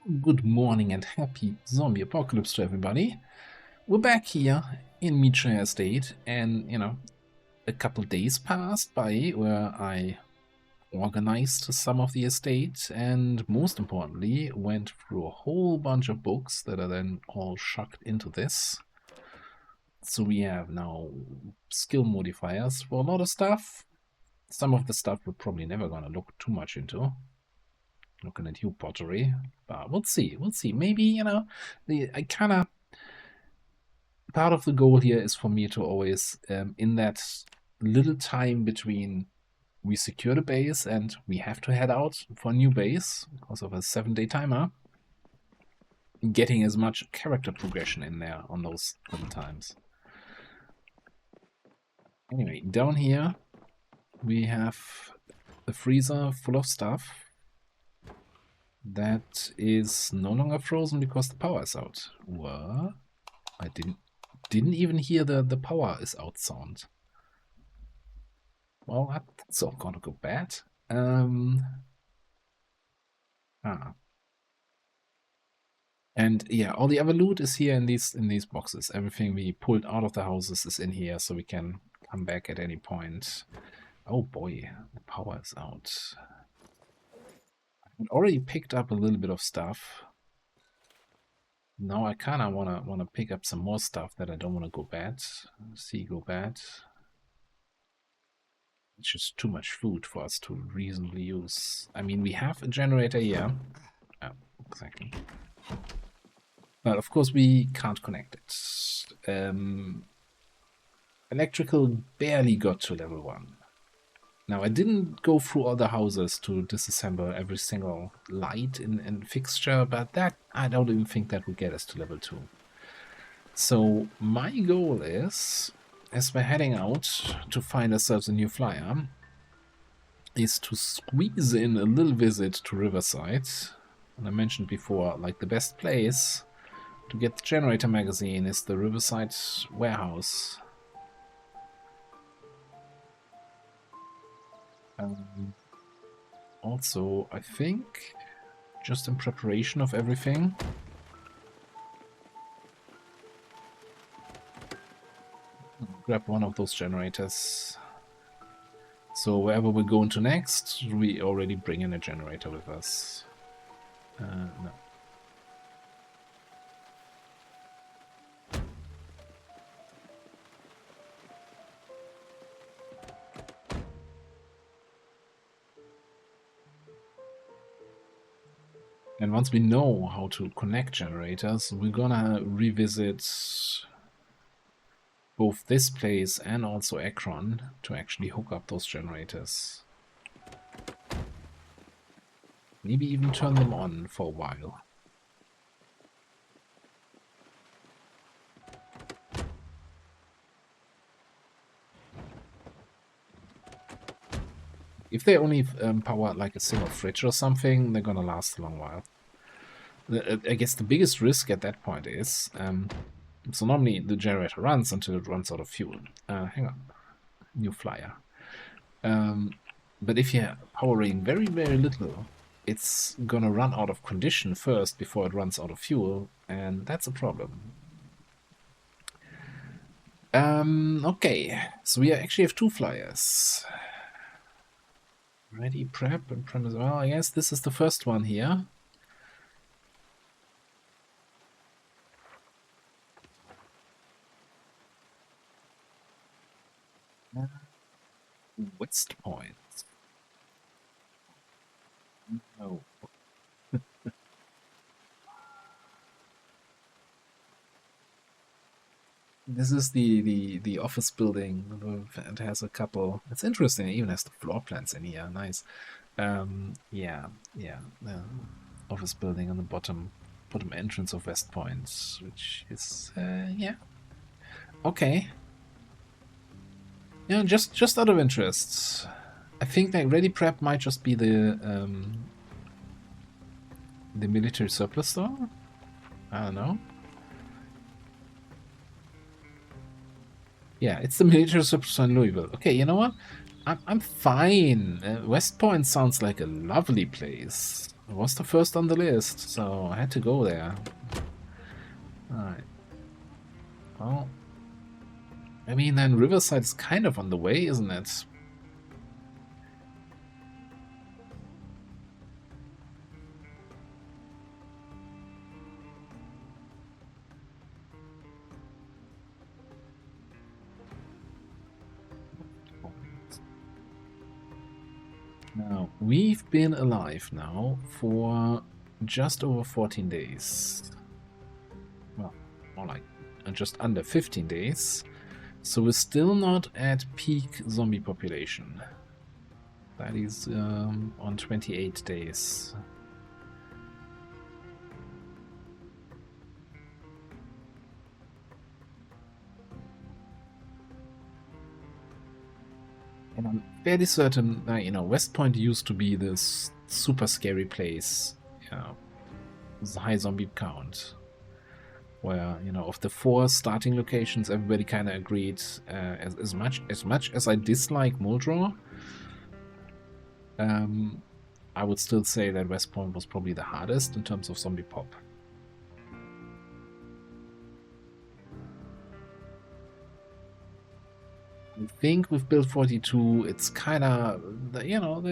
Good morning and happy zombie apocalypse to everybody. We're back here in Mitra Estate, and a couple days passed by where I organized some of the estate and most importantly went through a whole bunch of books that are then all shucked into this. So we have now skill modifiers for a lot of stuff. Some of the stuff we're probably never gonna look too much into. Looking at you, pottery, but we'll see. Maybe I kind of, part of the goal here is for me to always in that little time between we secure the base and we have to head out for a new base because of a 7-day timer, getting as much character progression in there on those little times. Anyway, down here we have a freezer full of stuff that is no longer frozen because the power is out. What? I didn't even hear the power is out sound. Well, that's all gonna go bad. And yeah, all the other loot is here in these boxes. Everything we pulled out of the houses is in here, so we can come back at any point. Oh boy, the power is out. I already picked up a little bit of stuff. Now I kinda wanna pick up some more stuff that I don't wanna go bad. Go bad. It's just too much food for us to reasonably use. I mean, we have a generator here. Oh, exactly. But of course we can't connect it. Electrical barely got to level 1. Now I didn't go through all the houses to disassemble every single light and fixture, but that I don't even think that would get us to level 2. So my goal is, as we're heading out to find ourselves a new flyer, is to squeeze in a little visit to Riverside. And I mentioned before, like, the best place to get the generator magazine is the Riverside warehouse. Also, I think, just in preparation of everything, grab one of those generators. So wherever we're going to next, we already bring in a generator with us. No. And once we know how to connect generators, we're gonna revisit both this place and also Akron to actually hook up those generators. Maybe even turn them on for a while. If they only power like a single fridge or something, they're gonna last a long while. I guess the biggest risk at that point is, so normally the generator runs until it runs out of fuel. Hang on, new flyer. But if you're powering very, very little, it's gonna run out of condition first before it runs out of fuel, and that's a problem. Okay, so we actually have 2 flyers. Ready, prep, and prep as well. I guess this is the first one here. West Point. No. This is the office building. It has a couple. It's interesting. It even has the floor plans in here. Nice. Yeah. Office building on the bottom entrance of West Point, which is yeah. Okay. Yeah, just out of interest, I think that Ready Prep might just be the military surplus store. I don't know. Yeah, it's the military surplus store in Louisville. Okay, you know what? I'm fine. West Point sounds like a lovely place. It was the first on the list, so I had to go there. Alright. Well, I mean, then Riverside is kind of on the way, isn't it? Now, we've been alive now for just over 14 days. Well, more like just under 15 days. So we're still not at peak zombie population. That is on 28 days. And I'm fairly certain that, West Point used to be this super scary place, with a high zombie count. Where, of the 4 starting locations, everybody kind of agreed, as much as I dislike Muldrow, I would still say that West Point was probably the hardest in terms of zombie pop. I think with build 42, it's kind of, they're not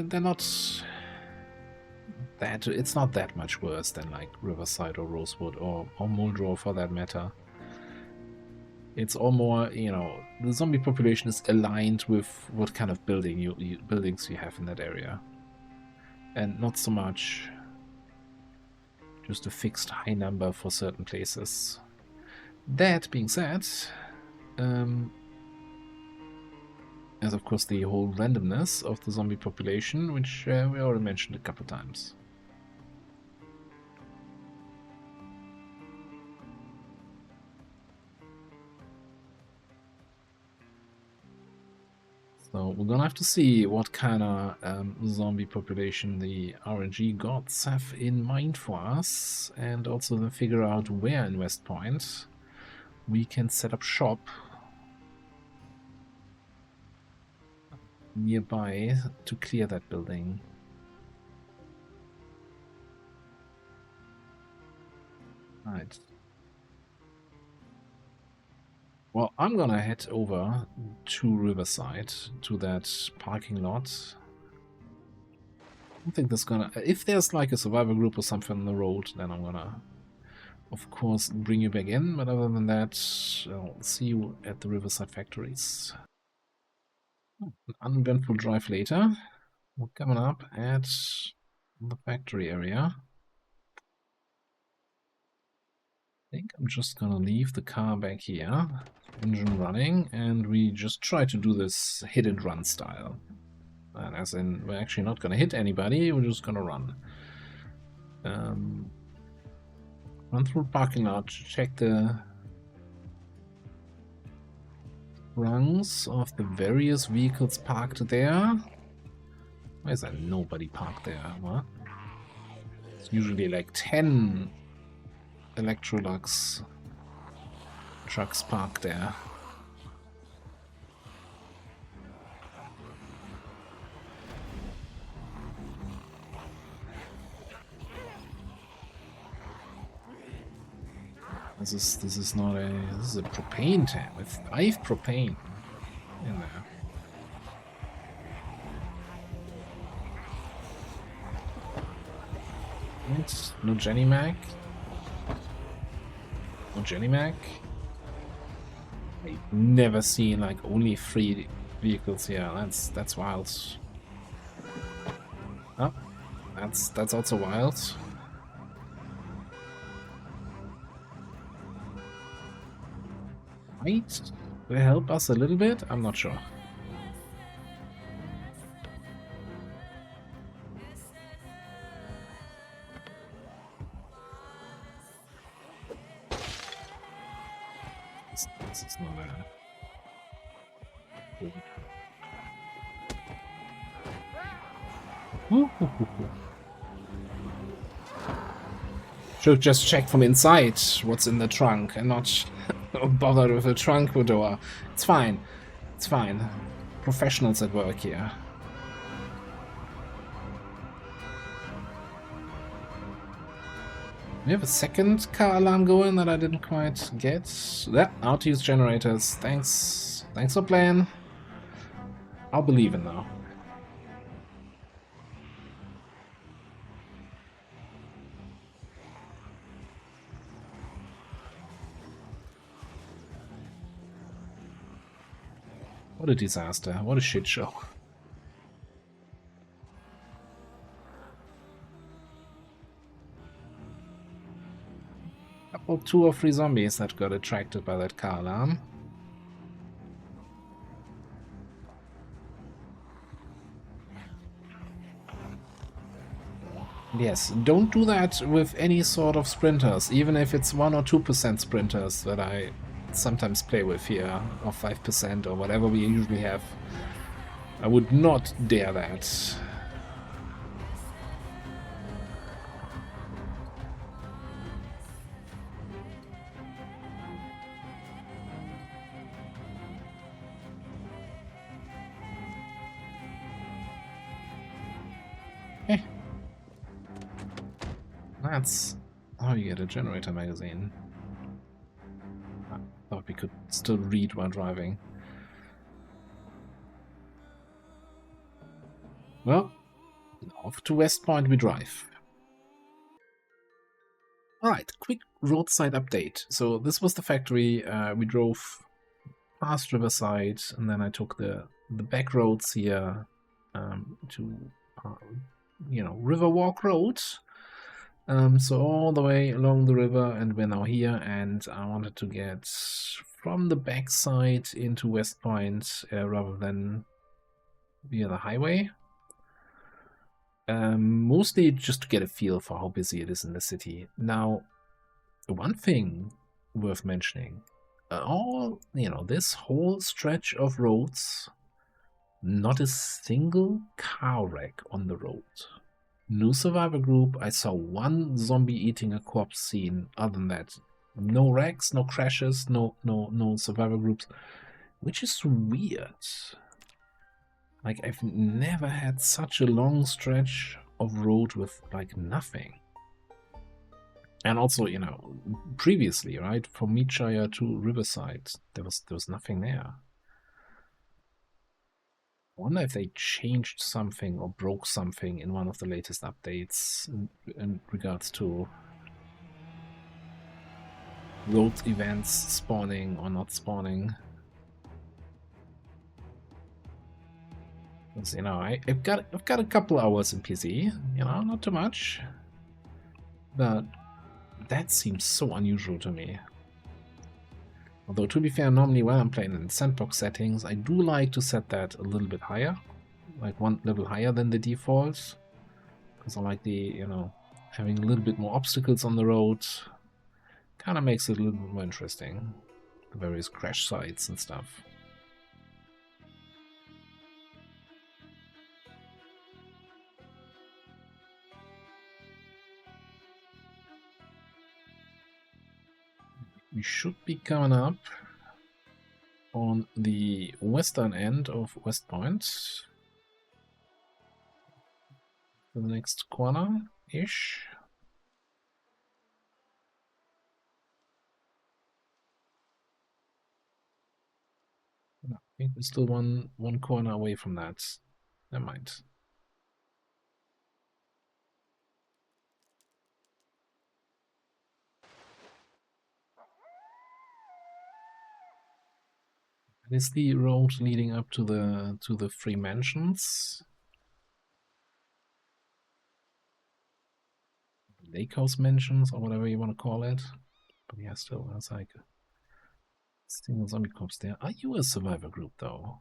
that, it's not that much worse than like Riverside or Rosewood or Muldrow for that matter. It's all more, the zombie population is aligned with what kind of buildings you have in that area. And not so much just a fixed high number for certain places. That being said, as of course the whole randomness of the zombie population, which we already mentioned a couple times. So we're gonna have to see what kind of zombie population the RNG gods have in mind for us, and also then figure out where in West Point we can set up shop nearby to clear that building. Right. Well, I'm gonna head over to Riverside, to that parking lot. I don't think that's gonna... If there's like a survivor group or something on the road, then I'm gonna, of course, bring you back in. But other than that, I'll see you at the Riverside factories. An uneventful drive later. We're coming up at the factory area. I think I'm just gonna leave the car back here, engine running, and we just try to do this hit and run style. And as in, we're actually not gonna hit anybody, we're just gonna run. Run through the parking lot, check the rungs of the various vehicles parked there. Why is there nobody parked there? What? It's usually like 10 Electrolux trucks parked there. This is not a... This is a propane tank with 5 propane in there. Right. No Jenny Mac. No Jenny Mac. I've never seen like only 3 vehicles here. That's wild. Oh, that's also wild. Might they help us a little bit? I'm not sure. This is not should just check from inside what's in the trunk and not bothered with the trunk door. It's fine. It's fine. Professionals at work here. We have a second car alarm going that I didn't quite get. Yeah, how to use generators. Thanks. Thanks for playing. I'll believe it now. What a disaster. What a shit show. Couple, 2 or 3 zombies that got attracted by that car alarm. Yes, don't do that with any sort of sprinters, even if it's 1 or 2% sprinters that I sometimes play with here, or 5% or whatever we usually have. I would not dare that. That's how you get a generator magazine. I thought we could still read while driving. Well, off to West Point we drive. Alright, quick roadside update. So this was the factory. We drove past Riverside, and then I took the back roads here to, Riverwalk Road. So all the way along the river, and we're now here, and I wanted to get from the backside into West Point rather than via the highway. Mostly just to get a feel for how busy it is in the city. Now, one thing worth mentioning, this whole stretch of roads, not a single car wreck on the road. No survivor group. I saw 1 zombie eating a corpse scene. Other than that, no wrecks, no crashes, no survivor groups, which is weird. Like, I've never had such a long stretch of road with like nothing. And also, previously, right, from Meadshire to Riverside, there was nothing there. I wonder if they changed something or broke something in one of the latest updates in regards to road events spawning or not spawning. Because, I've got a couple hours in PC, not too much, but that seems so unusual to me. Although, to be fair, normally when I'm playing in sandbox settings, I do like to set that a little bit higher, like 1 level higher than the default, because I like the, having a little bit more obstacles on the road. Kind of makes it a little bit more interesting, the various crash sites and stuff. We should be coming up on the western end of West Point. The next corner-ish. No, I think we're still one corner away from that. Never mind. That is the road leading up to the 3 mansions. Lake House mansions, or whatever you want to call it. But yeah, still, that's like a single zombie corpse there. Are you a survivor group, though?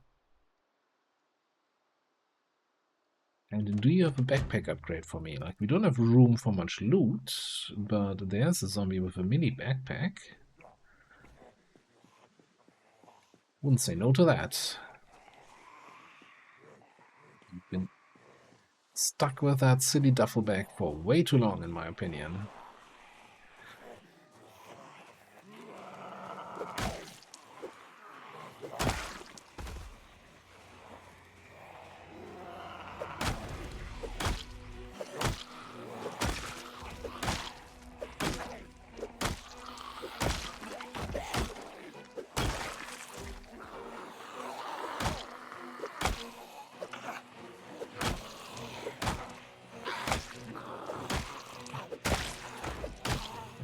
And do you have a backpack upgrade for me? Like, we don't have room for much loot, but there's a zombie with a mini backpack. Wouldn't say no to that. You've been stuck with that silly duffel bag for way too long, in my opinion.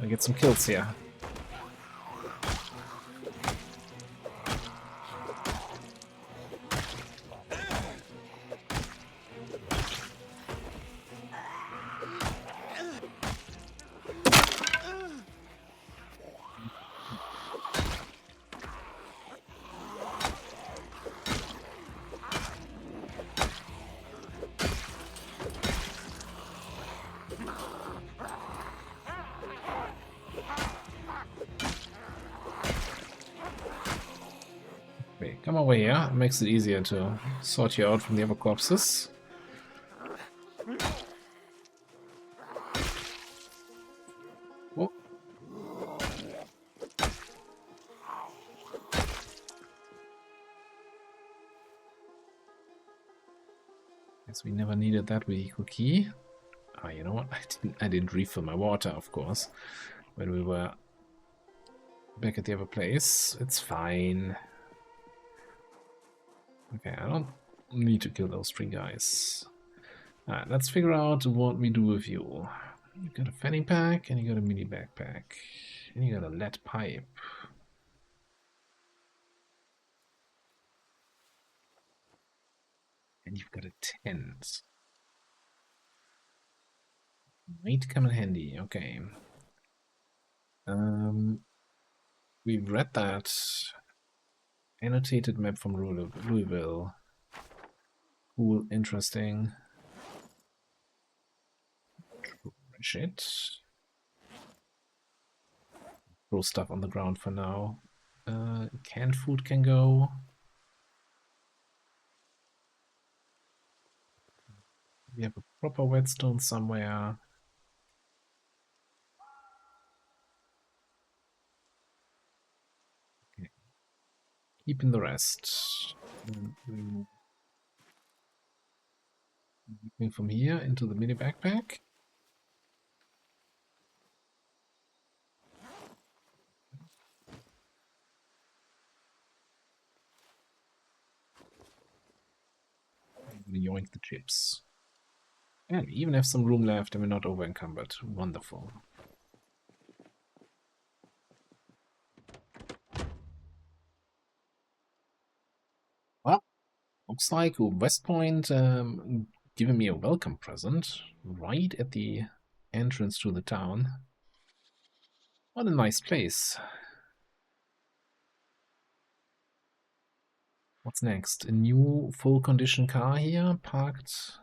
I get some kills here. Wait, come over here. It makes it easier to sort you out from the other corpses. Oh. Guess we never needed that vehicle key. Ah, you know what? I didn't refill my water, of course, when we were back at the other place. It's fine. Okay, I don't need to kill those 3 guys. Alright, let's figure out what we do with you. You got a fanny pack, and you got a mini backpack. And you got a lead pipe. And you've got a tent. Might come in handy, okay. We've read that annotated map from Louisville. Cool, interesting. Shit. Throw stuff on the ground for now. Canned food can go. We have a proper whetstone somewhere. Okay. Keeping the rest. Moving from here into the mini backpack. Yoink the chips. And we even have some room left and we're not over encumbered. Wonderful. Well, looks like West Point giving me a welcome present right at the entrance to the town. What a nice place. What's next? A new full condition car here, parked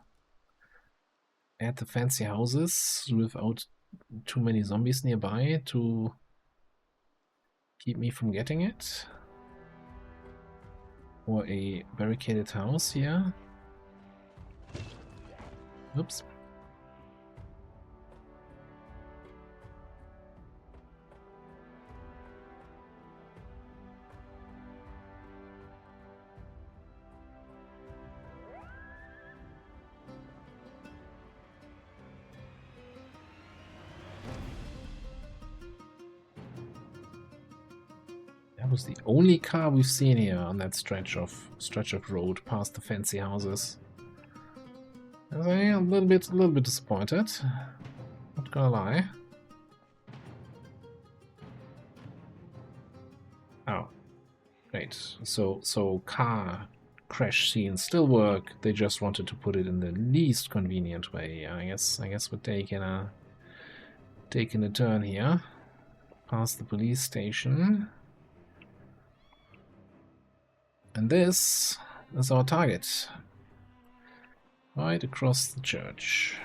at the fancy houses without too many zombies nearby to keep me from getting it. Or a barricaded house here. Oops. That was the only car we've seen here on that stretch of road past the fancy houses. I'm a little bit disappointed. Not gonna lie. Oh, great. So car crash scenes still work. They just wanted to put it in the least convenient way. I guess we're taking a turn here. Past the police station. And this is our target. Right across the church.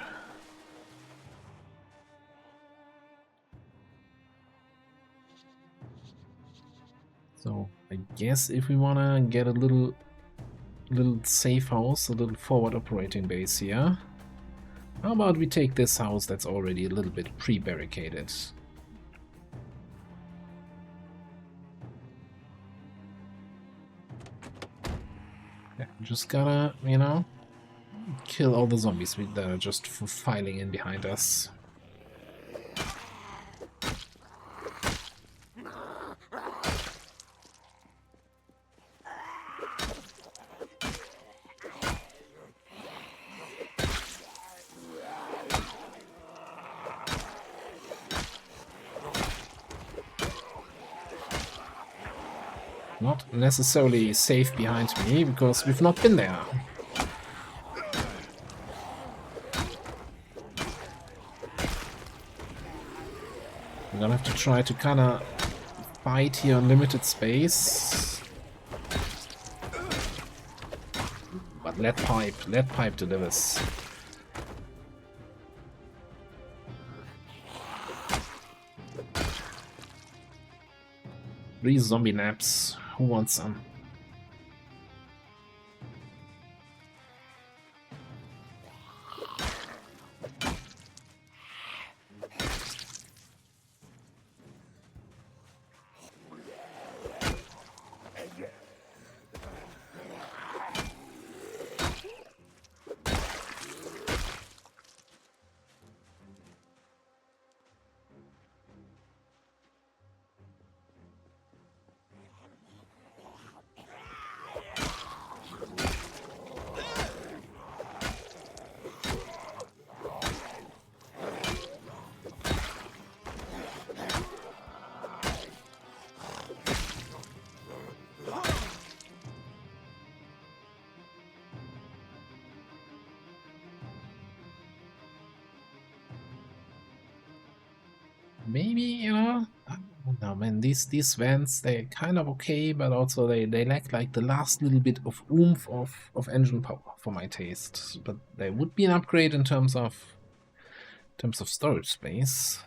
So I guess if we wanna get a little safe house, a little forward operating base here, how about we take this house that's already a little bit pre-barricaded? Yeah, just gotta, you know, kill all the zombies that are just filing in behind us. Not necessarily safe behind me, because we've not been there. I'm gonna have to try to kinda fight here on limited space. But lead pipe delivers. 3 zombie naps. Who wants some? Maybe, you know, I don't know, man. These vents, they're kind of okay, but also they lack like the last little bit of oomph of engine power for my taste. But they would be an upgrade in terms of storage space.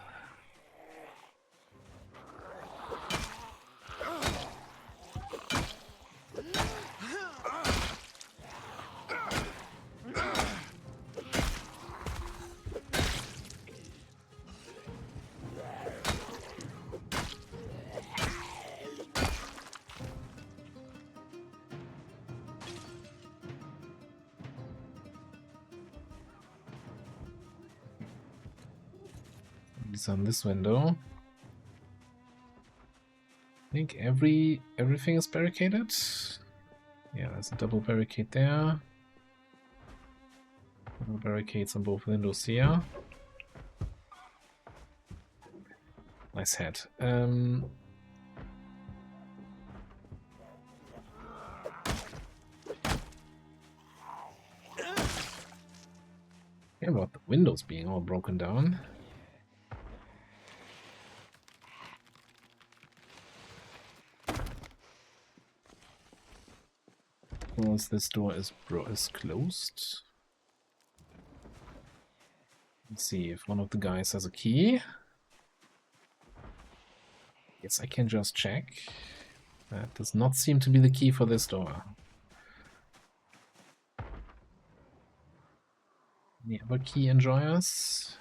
It's on this window. I think everything is barricaded. Yeah, there's a double barricade there. Double barricades on both windows here. Nice head. Yeah, about the windows being all broken down. Because this door is closed. Let's see if one of the guys has a key. Yes, I can just check. That does not seem to be the key for this door. Any other key enjoyers?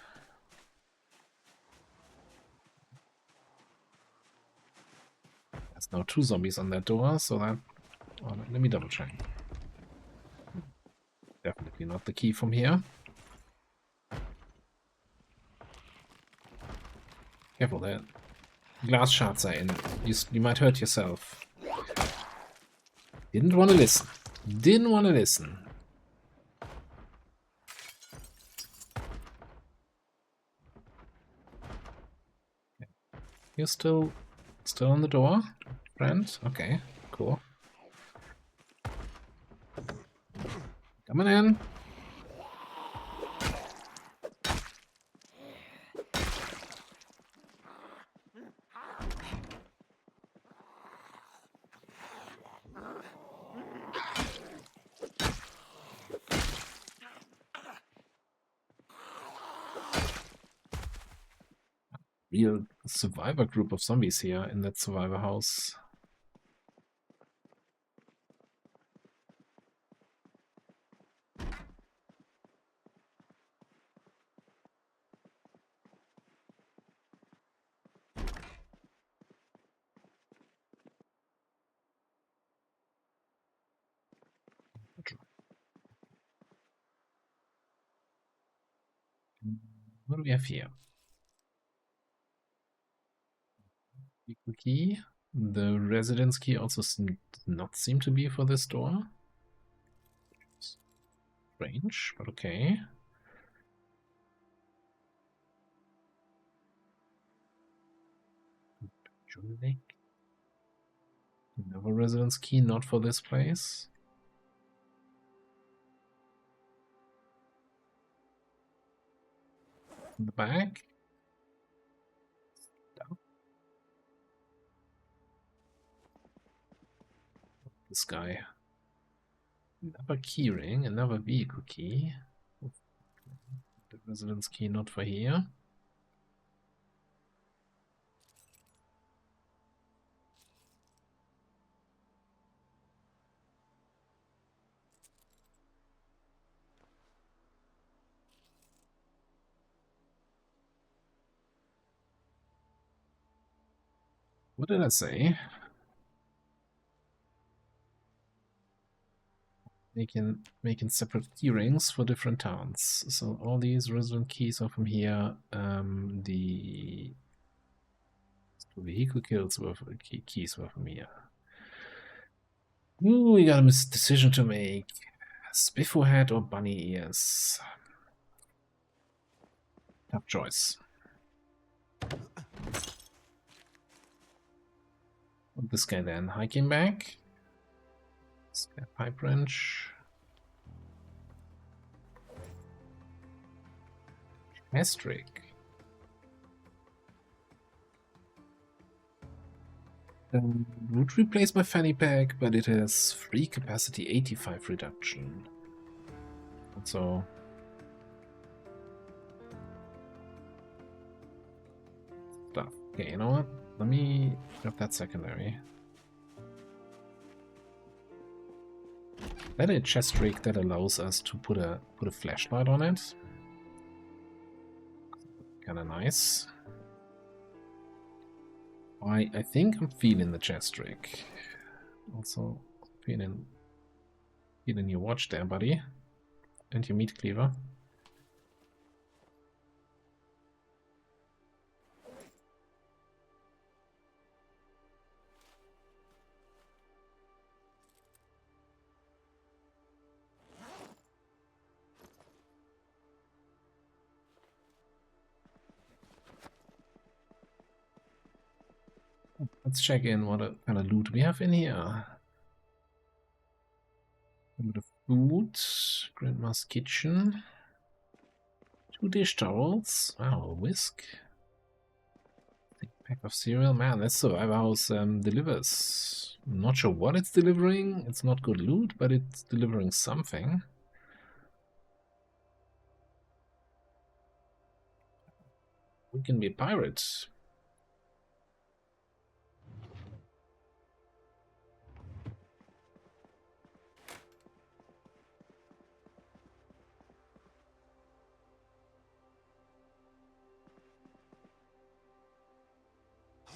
There's now 2 zombies on that door, so that... Oh, let me double check. Definitely not the key from here. Careful there. Glass shards are in. You might hurt yourself. Didn't want to listen. Didn't want to listen. You're still on the door, friend? Okay, cool. Coming in. Real survivor group of zombies here in that survivor house. What do we have here? Equal key. The residence key also does not seem to be for this door. Strange, but okay. No Another residence key, not for this place. In the back. This guy. Another key ring, another vehicle key. The residence key, not for here. What did I say? Making separate key rings for different towns. So all these resident keys are from here. The vehicle kills were keys were from here. Ooh, we got a decision to make. Spiffo head or bunny ears? Tough choice. This guy then hiking back. Spare pipe wrench. Astric. Would replace my fanny pack, but it has free capacity 85 reduction. So stuff. Okay, you know what? Let me grab that secondary. That a chest rig that allows us to put a flashlight on it. Kinda nice. I think I'm feeling the chest rig. Also feeling your watch there, buddy. And your meat cleaver. Let's check in what kind of loot we have in here. A bit of food, Grandma's kitchen, 2 dish towels, wow, a whisk, pack of cereal. Man, this survivor house delivers. I'm not sure what it's delivering. It's not good loot, but it's delivering something. We can be a pirate.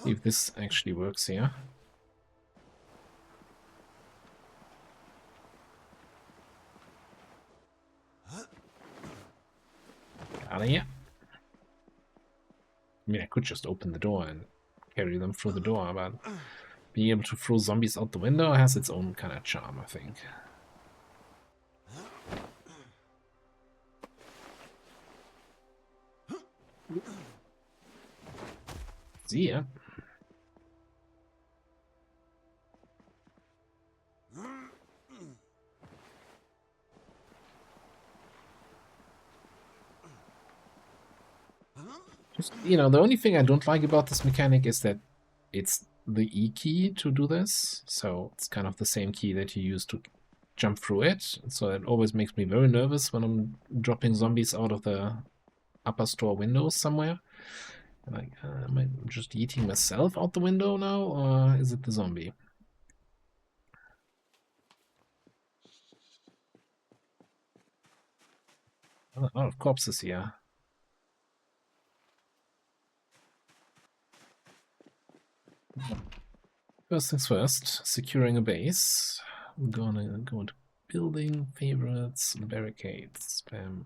See if this actually works here. Out of here. I mean, I could just open the door and carry them through the door, but being able to throw zombies out the window has its own kind of charm, I think. See ya. Just, you know, the only thing I don't like about this mechanic is that it's the E key to do this. So it's kind of the same key that you use to jump through it. So it always makes me very nervous when I'm dropping zombies out of the upper store windows somewhere. Like, am I just eating myself out the window now, or is it the zombie? A lot of corpses here. First things first, securing a base. I'm gonna go into building, favorites, barricades, spam.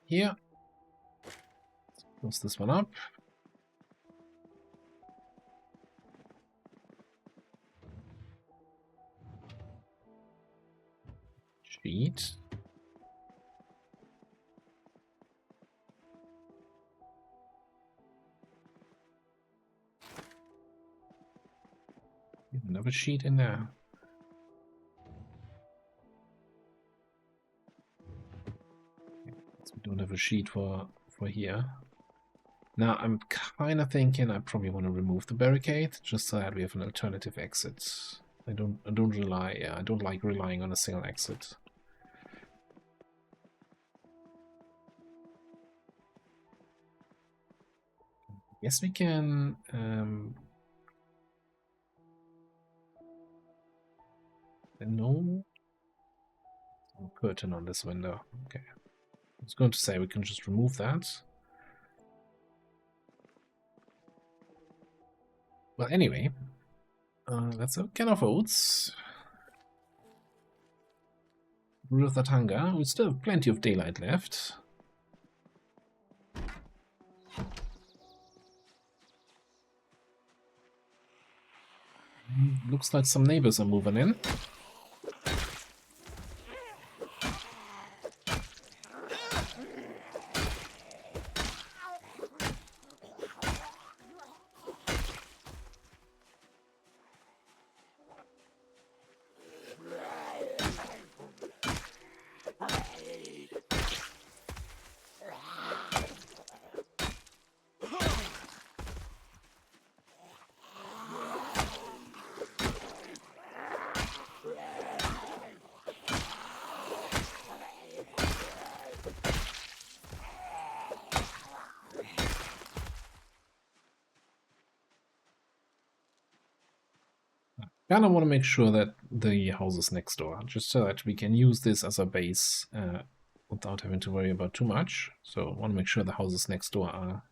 Here. Close this one up. Sheet. have a sheet in there? We don't have a sheet for here. Now I'm kind of thinking I probably want to remove the barricade just so that we have an alternative exit. I don't like relying on a single exit. Yes, we can. No curtain on this window. Okay. I was going to say we can just remove that. Well, anyway, that's a can of oats. Brew of that hunger. We still have plenty of daylight left. Looks like some neighbors are moving in. Kind of want to make sure that the house is next door, just so that we can use this as a base without having to worry about too much. So I want to make sure the houses next door are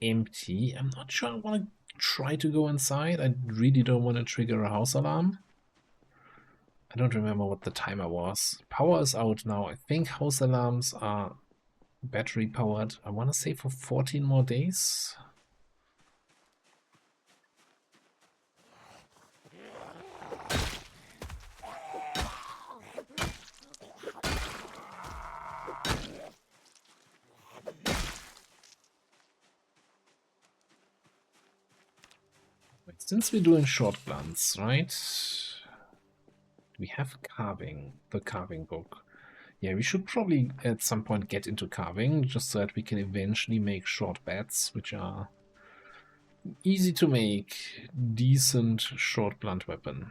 empty. I'm not sure I want to try to go inside. I really don't want to trigger a house alarm. I don't remember what the timer was. Power is out now. I think house alarms are battery powered. I want to say for 14 more days. Since we're doing short blunts, right? We have carving, the carving book. Yeah, we should probably at some point get into carving, just so that we can eventually make short bats, which are easy to make, decent short blunt weapon.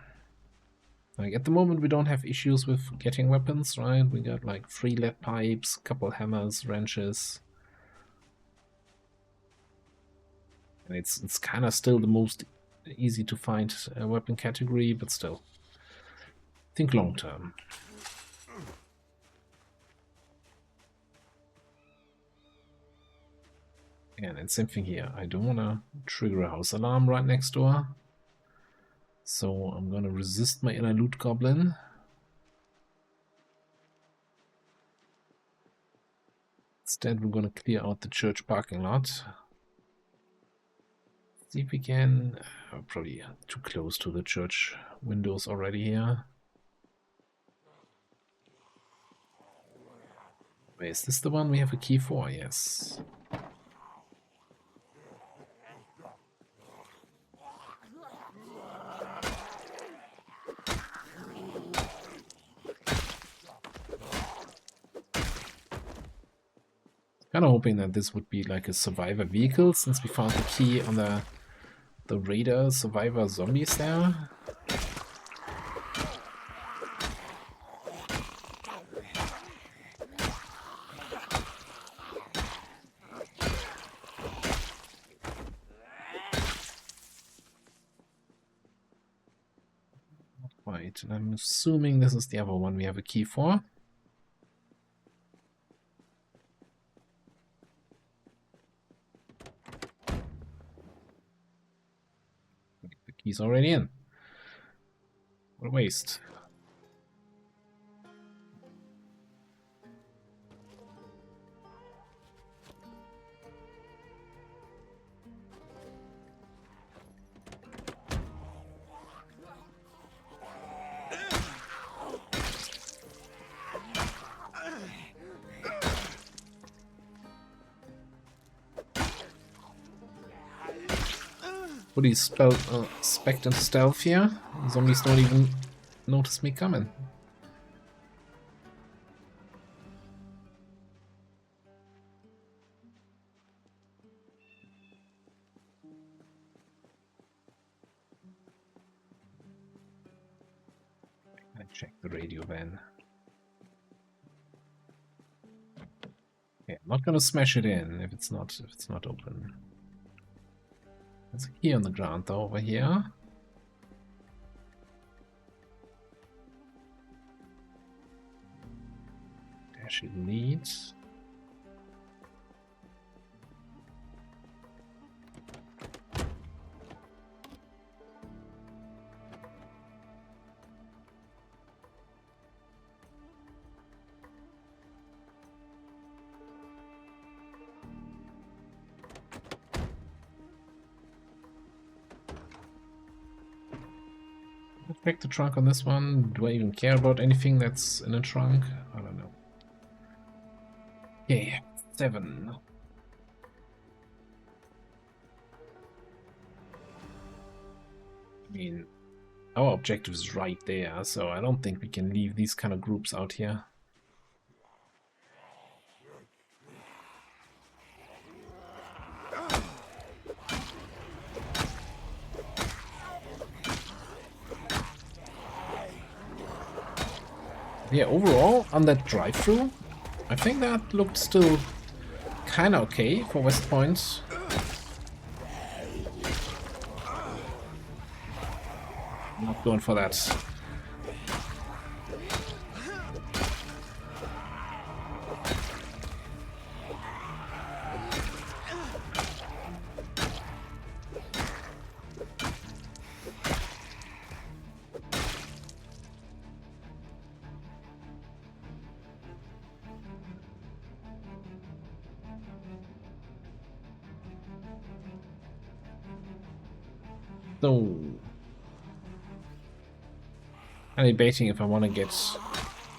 Like at the moment we don't have issues with getting weapons, right? We got like 3 lead pipes, couple hammers, wrenches. And it's kind of still the most easy to find weapon category, but still. Think long term. And same thing here. I don't want to trigger a house alarm right next door. So I'm going to resist my inner loot goblin. Instead, we're going to clear out the church parking lot. See if we can... probably too close to the church windows already here. Wait, is this the one we have a key for? Yes. Kind of hoping that this would be like a survivor vehicle, since we found the key on the raider survivor zombies there. Right, and I'm assuming this is the other one we have a key for. He's already in. What a waste. What do you spell spect and stealth here? Zombies don't even notice me coming. I check the radio then. Okay, I'm not gonna smash it in if it's not open. It's here on the ground though, over here. There she leads. Check the trunk on this one. Do I even care about anything that's in a trunk? I don't know. Okay, 7. I mean, our objective is right there, so I don't think we can leave these kind of groups out here. Yeah, overall, on that drive-through, I think that looked still kinda okay for West Point. I'm not going for that. So, I'm debating if I want to get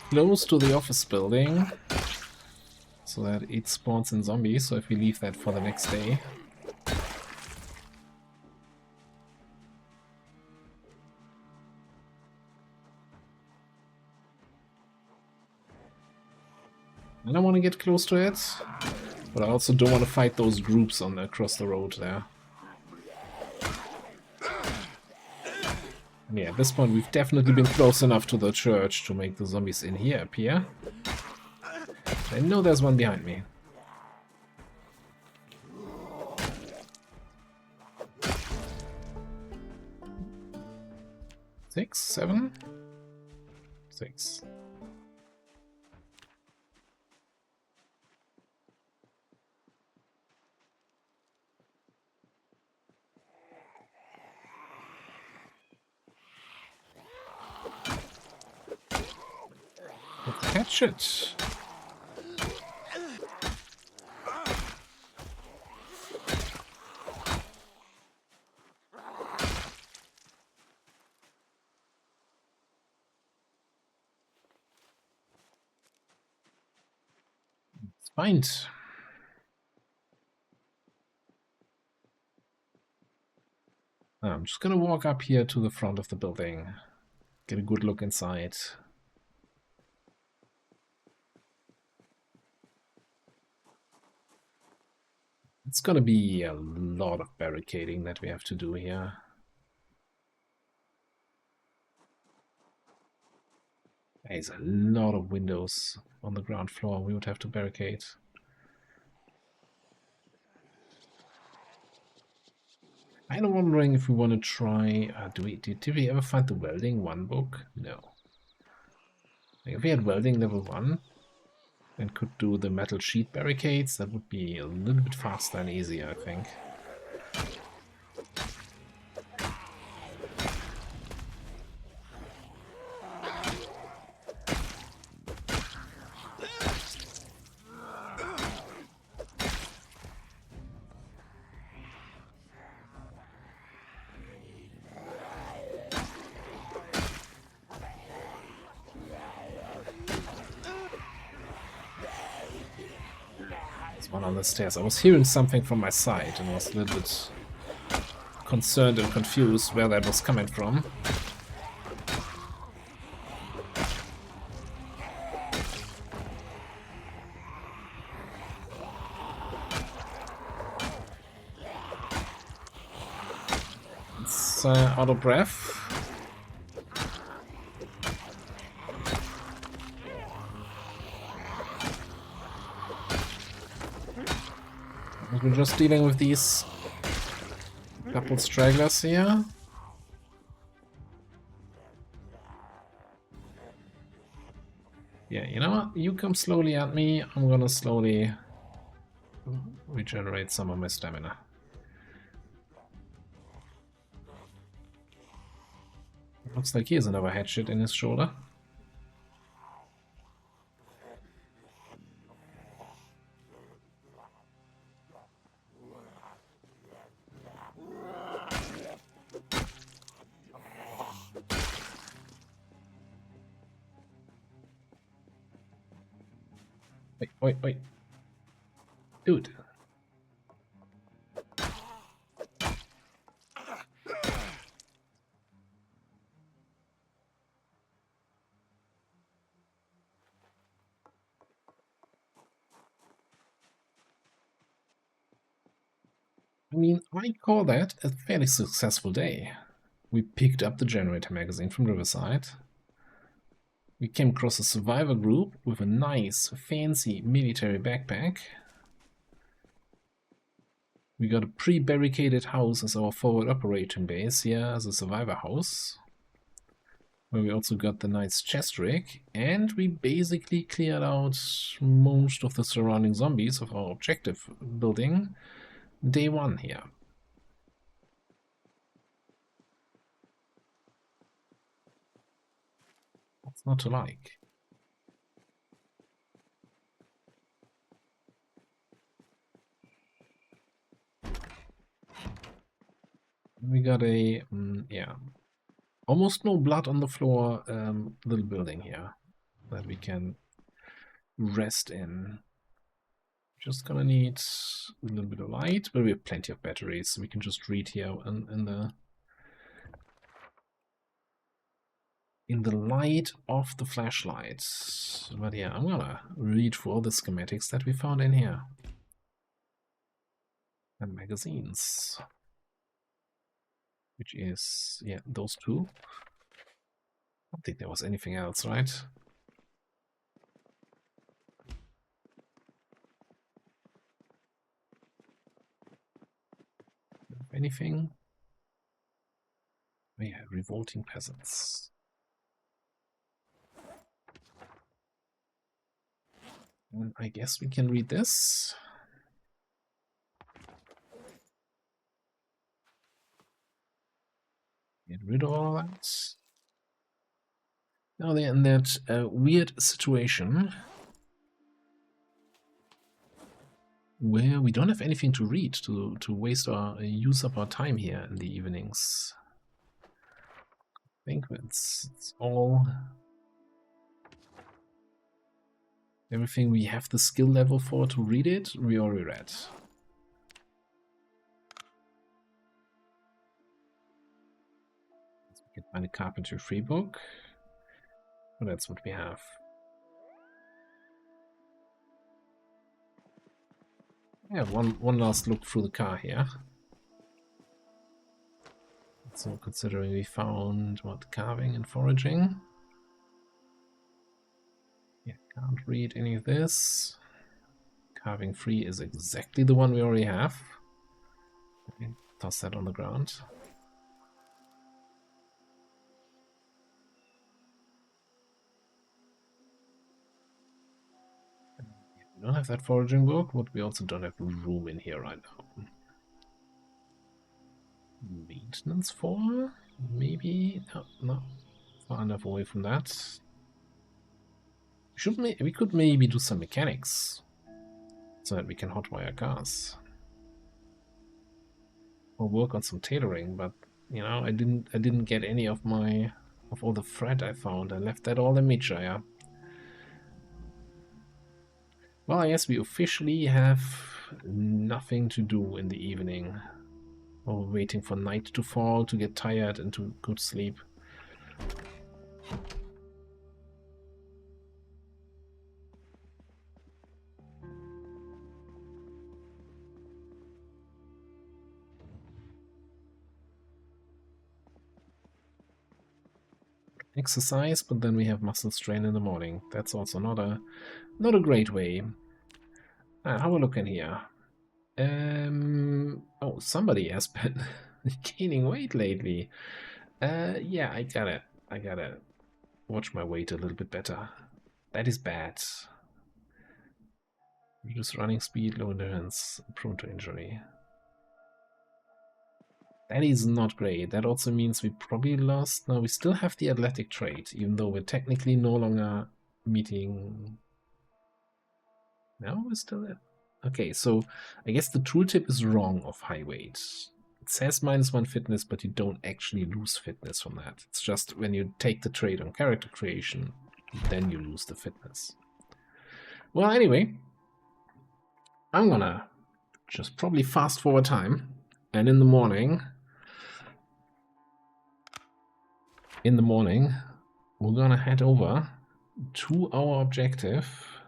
close to the office building so that it spawns in zombies, so if we leave that for the next day. I don't want to get close to it, but I also don't want to fight those groups on across the road there. Yeah, at this point we've definitely been close enough to the church to make the zombies in here appear. I know there's one behind me. Six, 7, 6. Let's catch it. It's fine. I'm just gonna walk up here to the front of the building, get a good look inside. It's gonna be a lot of barricading that we have to do here. There's a lot of windows on the ground floor we would have to barricade. I'm wondering if we want to try... did we ever find the welding 1 book? No. If we had welding level 1 and could do the metal sheet barricades, that would be a little bit faster and easier, I think. One on the stairs. I was hearing something from my side and was a little bit concerned and confused where that was coming from. It's out of breath. We're just dealing with these couple stragglers here. Yeah, you know what? You come slowly at me. I'm gonna slowly regenerate some of my stamina. Looks like he has another hatchet in his shoulder. Wait. Dude. I mean, I call that a fairly successful day. We picked up the generator magazine from Riverside. We came across a survivor group with a nice, fancy military backpack. We got a pre-barricaded house as our forward operating base here as a survivor house, where we also got the nice chest rig, and we basically cleared out most of the surrounding zombies of our objective building day one here. What's not to like? We got a, yeah, almost no blood on the floor little building here that we can rest in. Just gonna need a little bit of light, but we have plenty of batteries, so we can just read here in the light of the flashlight. But yeah, I'm gonna read through all the schematics that we found in here. And magazines. Which is, yeah, those two. I don't think there was anything else, right? Anything? Oh yeah, revolting peasants. And I guess we can read this. Get rid of all that. Now they're in that weird situation where we don't have anything to read to waste or use up our time here in the evenings. I think it's all everything we have the skill level for to read it, we already read. Let's get my carpentry free book. Oh, that's what we have. Yeah, one last look through the car here. So considering we found what, carving and foraging. Yeah, can't read any of this. Carving free is exactly the one we already have. Okay, toss that on the ground. We don't have that foraging book, but we also don't have room in here right now. Maintenance for? Maybe? No. Far enough away from that. We could maybe do some mechanics so that we can hotwire cars. Or work on some tailoring, but you know, I didn't get any of all the thread I found. I left that all in Michaya. Well, I guess we officially have nothing to do in the evening. Or waiting for night to fall to get tired and to go to sleep. Exercise, but then we have muscle strain in the morning. That's also not a great way. Have a look in here. Oh, somebody has been gaining weight lately. Yeah, I gotta watch my weight a little bit better. That is bad. Reduce running speed, low endurance, prone to injury. That is not great. That also means we probably lost. No, we still have the athletic trait, even though we're technically no longer meeting. No, we're still there. Okay, so I guess the tooltip is wrong of high weight. It says -1 fitness, but you don't actually lose fitness from that. It's just when you take the trait on character creation, then you lose the fitness. Well, anyway, I'm gonna just probably fast forward time, and in the morning, we're gonna head over to our objective,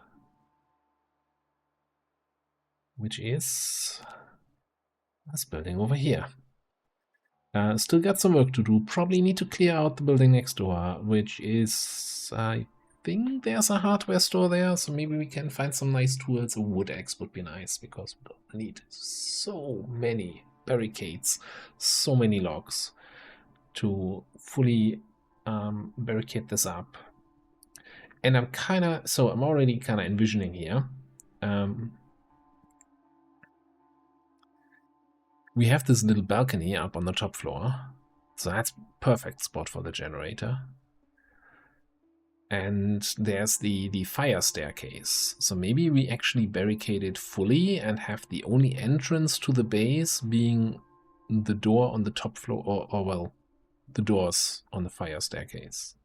which is this building over here. Still got some work to do. Probably need to clear out the building next door, which is, I think there's a hardware store there, so maybe we can find some nice tools. A wood axe would be nice, because we need so many barricades, so many logs to fully barricade this up. And I'm already kind of envisioning here. We have this little balcony up on the top floor, so that's perfect spot for the generator. And there's the fire staircase. So maybe we actually barricade it fully and have the only entrance to the base being the door on the top floor, or well, the doors on the fire staircase.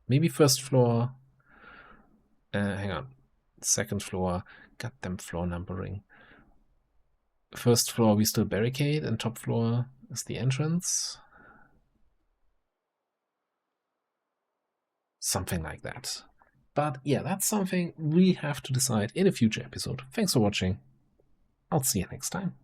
Maybe first floor. Hang on. Second floor. Goddamn floor numbering. First floor we still barricade, and top floor is the entrance. Something like that. But yeah, that's something we have to decide in a future episode. Thanks for watching. I'll see you next time.